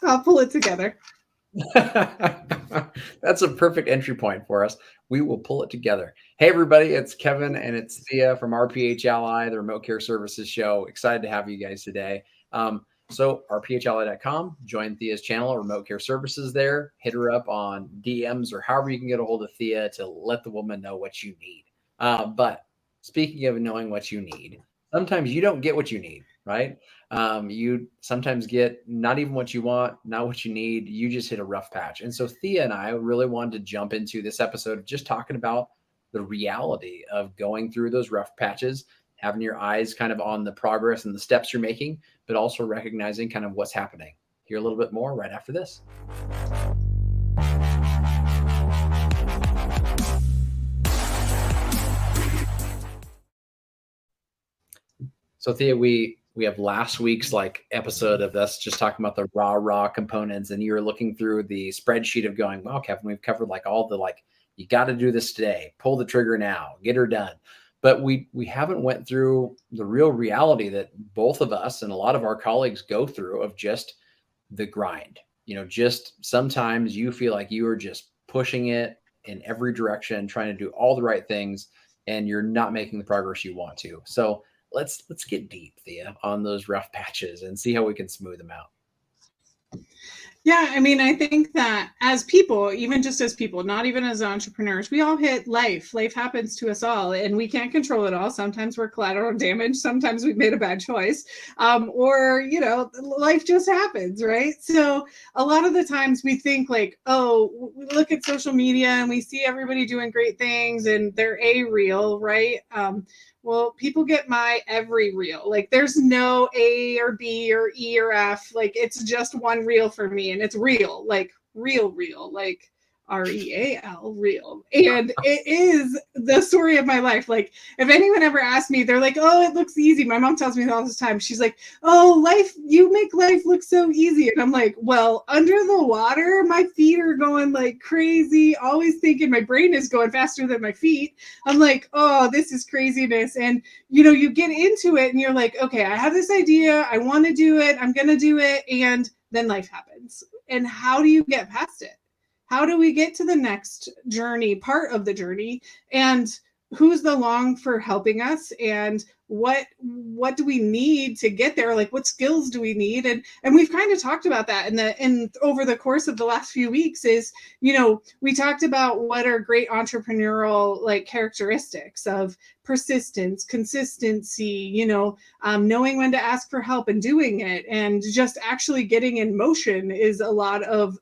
I'll pull it together. That's a perfect entry point for us. We will pull it together. Hey, everybody, it's Kevin and it's Thea from RPHLI, the Remote Care Services Show. Excited to have you guys today. So, rphli.com, join Thea's channel, Remote Care Services there. Hit her up on DMs or however you can get a hold of Thea to let the woman know what you need. But speaking of knowing what you need, sometimes you don't get what you need, right? You sometimes get not even what you want, not what you need. You just hit a rough patch. And so Thea and I really wanted to jump into this episode of just talking about the reality of going through those rough patches, having your eyes kind of on the progress and the steps you're making, but also recognizing kind of what's happening. Hear a little bit more right after this. So Thea, we have last week's like episode of us just talking about the raw components, and you were looking through the spreadsheet of going, wow, Kevin, we've covered like all the like you got to do this today, pull the trigger now, get her done. But we haven't went through the real reality that both of us and a lot of our colleagues go through of just the grind. You know, just sometimes you feel like you are just pushing it in every direction, trying to do all the right things, and you're not making the progress you want to. So let's get deep, Thea, on those rough patches and see how we can smooth them out. Yeah, I mean, I think that as people, even just as people, not even as entrepreneurs, we all hit life. Life happens to us all, and we can't control it all. Sometimes we're collateral damage. Sometimes we've made a bad choice, or life just happens, right? So a lot of the times we think like, oh, we look at social media and we see everybody doing great things, and they're real, right? Well, people get my every reel. Like there's no A or B or E or F. Like it's just one reel for me, and it's real, like real, like REAL, real. And it is the story of my life. Like if anyone ever asked me, they're like, "Oh, it looks easy." My mom tells me all the time. She's like, "Oh, life, you make life look so easy." And I'm like, "Well, under the water, my feet are going like crazy, always thinking my brain is going faster than my feet." I'm like, "Oh, this is craziness." And you get into it and you're like, "Okay, I have this idea. I want to do it. I'm going to do it." And then life happens. And how do you get past it? How do we get to the next journey, part of the journey? And who's the long for helping us? And what do we need to get there? Like what skills do we need? And we've kind of talked about that in over the course of the last few weeks is, we talked about what are great entrepreneurial like characteristics of persistence, consistency, knowing when to ask for help and doing it, and just actually getting in motion is a lot of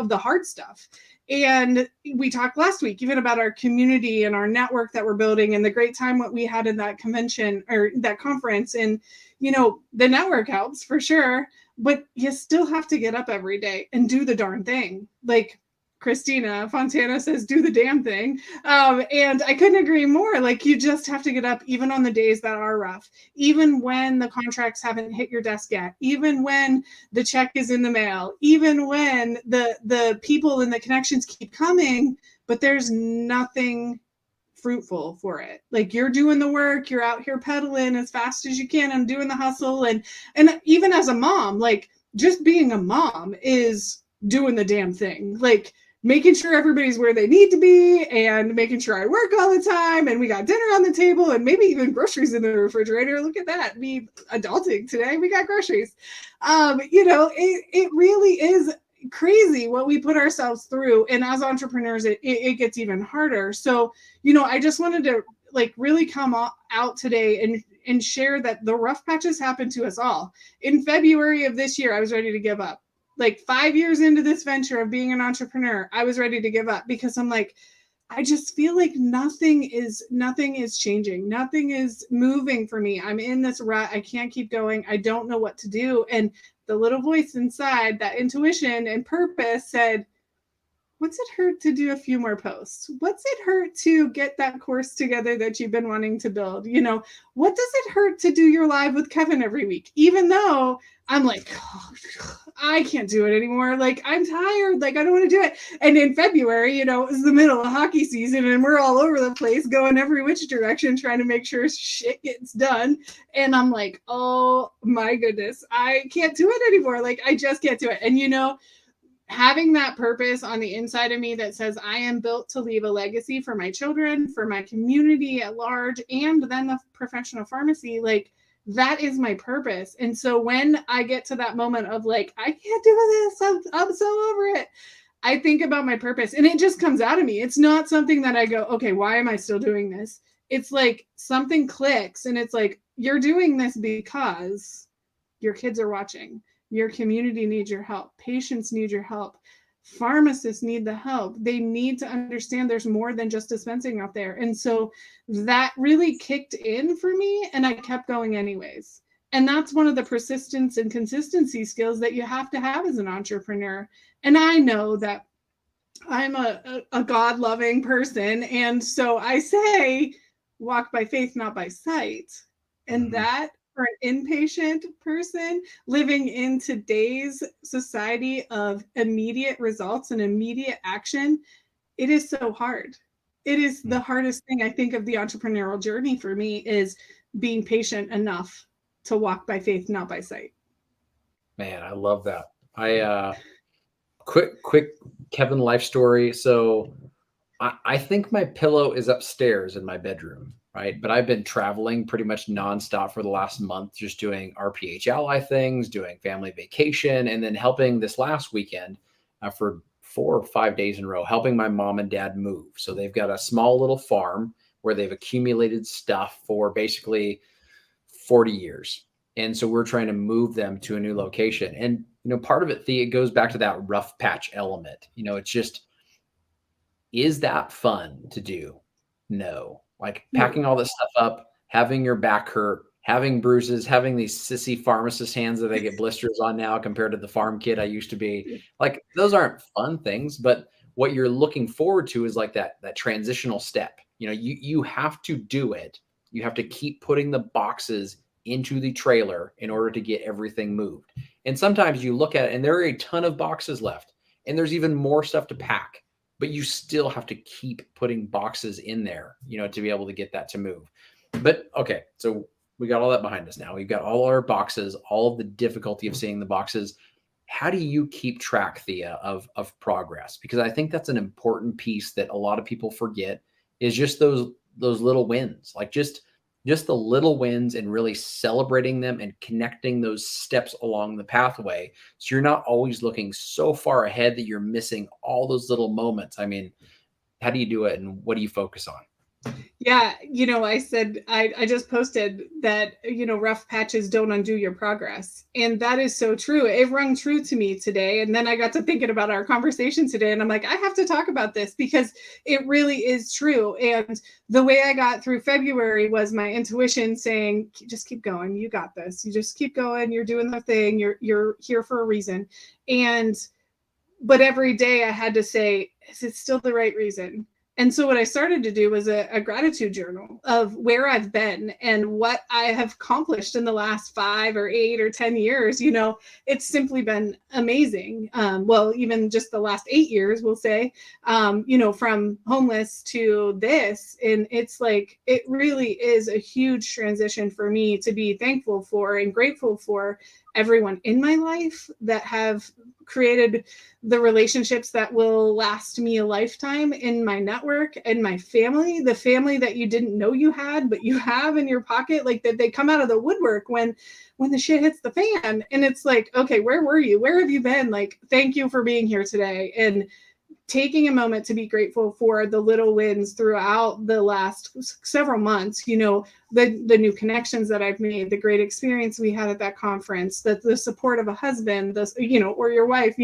the hard stuff. And we talked last week even about our community and our network that we're building and the great time what we had in that convention or that conference. And the network helps for sure, but you still have to get up every day and do the darn thing. Like Christina Fontana says, do the damn thing. And I couldn't agree more. Like, you just have to get up even on the days that are rough, even when the contracts haven't hit your desk yet, even when the check is in the mail, even when the people and the connections keep coming, but there's nothing fruitful for it. Like you're doing the work, you're out here pedaling as fast as you can and doing the hustle. And even as a mom, like just being a mom is doing the damn thing. Like making sure everybody's where they need to be and making sure I work all the time and we got dinner on the table and maybe even groceries in the refrigerator. Look at that. Me adulting today. We got groceries. It really is crazy what we put ourselves through. And as entrepreneurs, it gets even harder. So, I just wanted to like really come out today and share that the rough patches happen to us all. In February of this year, I was ready to give up. Like 5 years into this venture of being an entrepreneur, I was ready to give up because I'm like, I just feel like nothing is changing. Nothing is moving for me. I'm in this rut. I can't keep going. I don't know what to do. And the little voice inside, that intuition and purpose said, what's it hurt to do a few more posts? What's it hurt to get that course together that you've been wanting to build? What does it hurt to do your live with Kevin every week? Even though I'm like, oh, I can't do it anymore. Like, I'm tired. Like, I don't want to do it. And in February, it's the middle of hockey season and we're all over the place going every which direction, trying to make sure shit gets done. And I'm like, oh my goodness, I can't do it anymore. Like, I just can't do it. And, having that purpose on the inside of me that says I am built to leave a legacy for my children, for my community at large, and then the professional pharmacy, like, that is my purpose. And so when I get to that moment of like, I can't do this, I'm so over it, I think about my purpose and it just comes out of me. It's not something that I go, okay, why am I still doing this? It's like something clicks and it's like, you're doing this because your kids are watching. Your community needs your help. Patients need your help. Pharmacists need the help. They need to understand there's more than just dispensing out there. And so that really kicked in for me and I kept going anyways. And that's one of the persistence and consistency skills that you have to have as an entrepreneur. And I know that I'm a God-loving person. And so I say, walk by faith, not by sight. And that for an inpatient person living in today's society of immediate results and immediate action, it is so hard. It is the hardest thing I think of the entrepreneurial journey for me is being patient enough to walk by faith, not by sight. Man, I love that. Quick Kevin life story. So I think my pillow is upstairs in my bedroom, right? But I've been traveling pretty much nonstop for the last month, just doing RPH Ally things, doing family vacation, and then helping this last weekend for 4 or 5 days in a row, helping my mom and dad move. So they've got a small little farm where they've accumulated stuff for basically 40 years. And so we're trying to move them to a new location. And, part of it, Thea, it goes back to that rough patch element. It's just, is that fun to do? No. Like packing all this stuff up, having your back hurt, having bruises, having these sissy pharmacist hands that I get blisters on now compared to the farm kid I used to be. Like those aren't fun things, but what you're looking forward to is like that transitional step. You have to do it. You have to keep putting the boxes into the trailer in order to get everything moved. And sometimes you look at it and there are a ton of boxes left and there's even more stuff to pack, but you still have to keep putting boxes in there, to be able to get that to move. But okay, so we got all that behind us now. We've got all our boxes, all of the difficulty of seeing the boxes. How do you keep track, Thea, of progress? Because I think that's an important piece that a lot of people forget is just those little wins, like just the little wins and really celebrating them and connecting those steps along the pathway. So you're not always looking so far ahead that you're missing all those little moments. I mean, how do you do it and what do you focus on? Yeah, I said, I just posted that, rough patches don't undo your progress. And that is so true. It rung true to me today. And then I got to thinking about our conversation today. And I'm like, I have to talk about this because it really is true. And the way I got through February was my intuition saying, just keep going. You got this. You just keep going. You're doing the thing. You're here for a reason. But every day I had to say, is it still the right reason? And so what I started to do was a gratitude journal of where I've been and what I have accomplished in the last 5 or 8 or 10 years. It's simply been amazing. Well, even just the last 8 years, we'll say, from homeless to this. And it's like, it really is a huge transition for me to be thankful for and grateful for everyone in my life that have created the relationships that will last me a lifetime in my network and my family, the family that you didn't know you had, but you have in your pocket, like that they come out of the woodwork when the shit hits the fan. And it's like, okay, where were you? Where have you been? Like, thank you for being here today. And taking a moment to be grateful for the little wins throughout the last several months, the new connections that I've made, the great experience we had at that conference, the support of a husband, or your wife,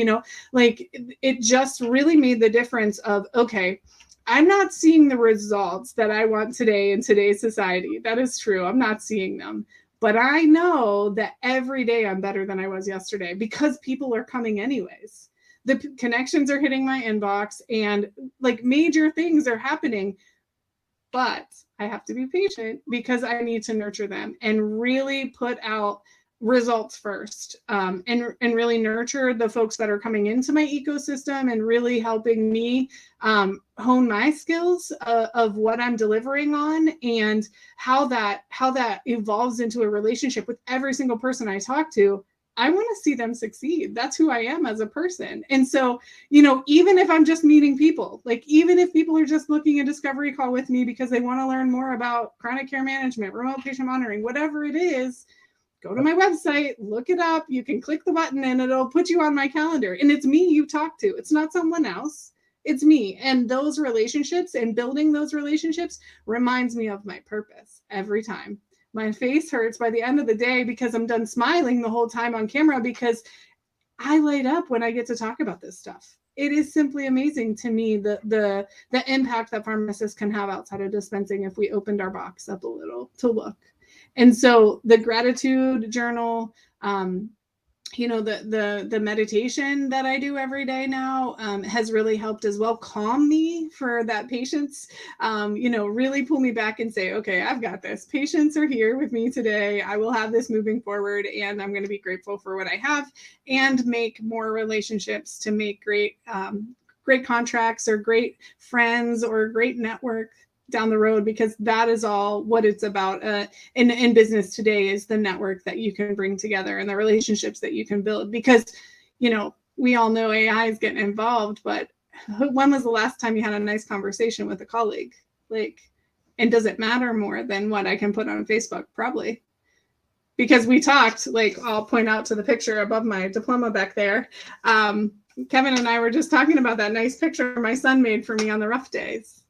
like it just really made the difference of, okay, I'm not seeing the results that I want today in today's society. That is true. I'm not seeing them. But I know that every day I'm better than I was yesterday because people are coming anyways. the connections are hitting my inbox and like major things are happening. But I have to be patient because I need to nurture them and really put out results first, and really nurture the folks that are coming into my ecosystem and really helping me hone my skills of what I'm delivering on, and how that evolves into a relationship with every single person I talk to. I want to see them succeed. That's who I am as a person. And so, even if I'm just meeting people, like even if people are just booking a discovery call with me because they want to learn more about chronic care management, remote patient monitoring, whatever it is, go to my website, look it up. You can click the button and it'll put you on my calendar. And it's me you talk to. It's not someone else. It's me. And those relationships and building those relationships reminds me of my purpose every time. My face hurts by the end of the day because I'm done smiling the whole time on camera, because I light up when I get to talk about this stuff. It is simply amazing to me the impact that pharmacists can have outside of dispensing if we opened our box up a little to look. And so the gratitude journal, the meditation that I do every day now has really helped as well calm me for that patience, really pull me back and say, okay, I've got this. Patients are here with me today. I will have this moving forward, and I'm going to be grateful for what I have and make more relationships to make great contracts or great friends or great network down the road, because that is all what it's about in business today, is the network that you can bring together and the relationships that you can build. Because we all know AI is getting involved, but when was the last time you had a nice conversation with a colleague? And does it matter more than what I can put on Facebook? Probably, because we talked, I'll point out to the picture above my diploma back there. Kevin and I were just talking about that nice picture my son made for me on the rough days.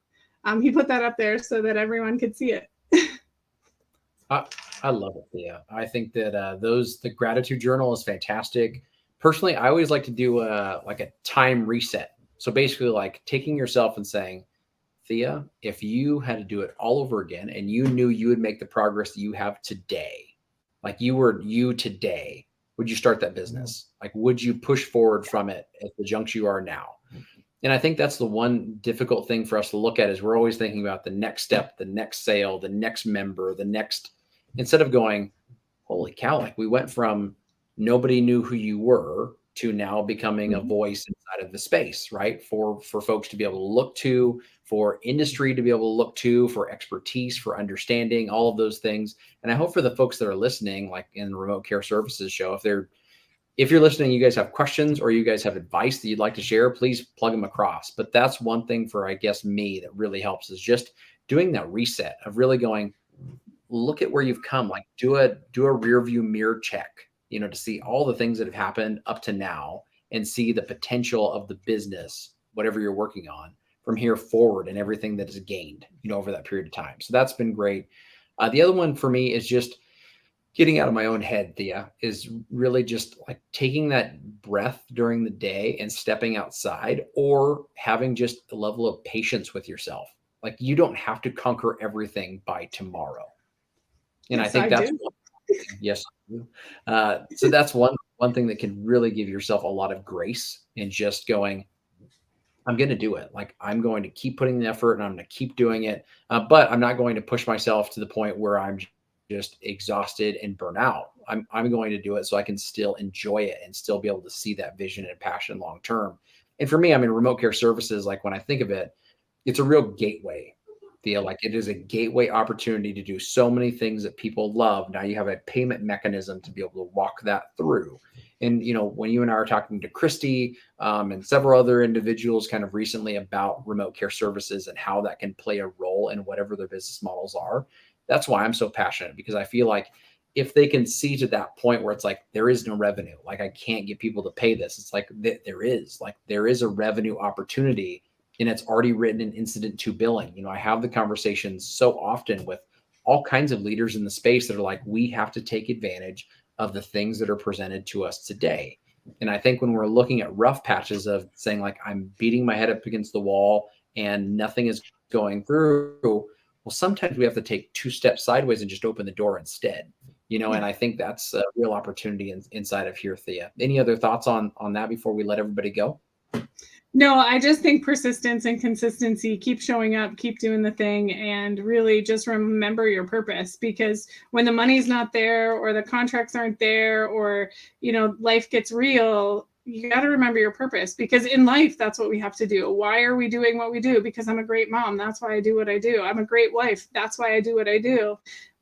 He put that up there so that everyone could see it. I love it, Thea. I think that the gratitude journal is fantastic. Personally, I always like to do a time reset. So basically, like taking yourself and saying, Thea, if you had to do it all over again and you knew you would make the progress that you have today, like you were you today, would you start that business? Like, would you push forward from it at the juncture you are now? And I think that's the one difficult thing for us to look at, is we're always thinking about the next step, the next sale, the next member, instead of going, holy cow, like we went from nobody knew who you were to now becoming a voice inside of the space, right? For folks to be able to look to, for industry to be able to look to, for expertise, for understanding, all of those things. And I hope for the folks that are listening, like in the remote care services show, if you're listening, you guys have questions or you guys have advice that you'd like to share, please plug them across. But that's one thing for, I guess, me that really helps, is just doing that reset of really going, look at where you've come, like do a rear view mirror check, to see all the things that have happened up to now and see the potential of the business, whatever you're working on from here forward, and everything that is gained, over that period of time. So that's been great. The other one for me is just getting out of my own head, Thea, is really just like taking that breath during the day and stepping outside, or having just a level of patience with yourself. Like you don't have to conquer everything by tomorrow. And yes, I think that's yes. So that's one thing that can really give yourself a lot of grace, and just going, I'm going to do it. Like I'm going to keep putting the effort and I'm going to keep doing it. But I'm not going to push myself to the point where I'm just exhausted and burn out. I'm going to do it so I can still enjoy it and still be able to see that vision and passion long term. And for me, I mean, remote care services, like when I think of it, it's a real gateway. Like it is a gateway opportunity to do so many things that people love. Now you have a payment mechanism to be able to walk that through. And, when you and I are talking to Christy and several other individuals kind of recently about remote care services and how that can play a role in whatever their business models are, that's why I'm so passionate, because I feel like if they can see to that point where it's like, there is no revenue, like I can't get people to pay this. It's like there is a revenue opportunity, and it's already written in incident to billing. I have the conversations so often with all kinds of leaders in the space that are like, we have to take advantage of the things that are presented to us today. And I think when we're looking at rough patches of saying like, I'm beating my head up against the wall and nothing is going through, well, sometimes we have to take 2 steps sideways and just open the door instead, and I think that's a real opportunity inside of here, Thea. Any other thoughts on that before we let everybody go? No, I just think persistence and consistency, keep showing up, keep doing the thing, and really just remember your purpose. Because when the money's not there or the contracts aren't there or, life gets real, you got to remember your purpose, because in life, that's what we have to do. Why are we doing what we do? Because I'm a great mom. That's why I do what I do. I'm a great wife. That's why I do what I do.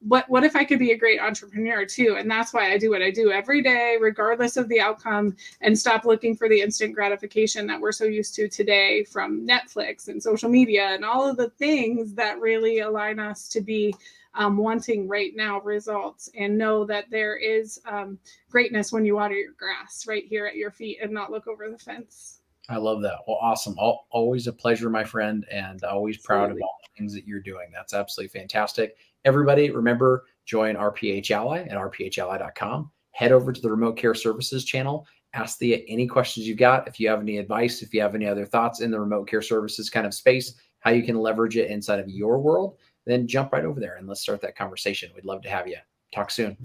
What if I could be a great entrepreneur too? And that's why I do what I do every day, regardless of the outcome, and stop looking for the instant gratification that we're so used to today from Netflix and social media and all of the things that really align us to be wanting right now results, and know that there is greatness when you water your grass right here at your feet and not look over the fence. I love that. Well, awesome. Always a pleasure, my friend, and always proud of Absolutely. all the things that you're doing. That's absolutely fantastic. Everybody, remember, join RPH Ally at rphally.com. Head over to the Remote Care Services channel. Ask the any questions you've got. If you have any advice, if you have any other thoughts in the remote care services kind of space, how you can leverage it inside of your world, then jump right over there and let's start that conversation. We'd love to have you. Talk soon.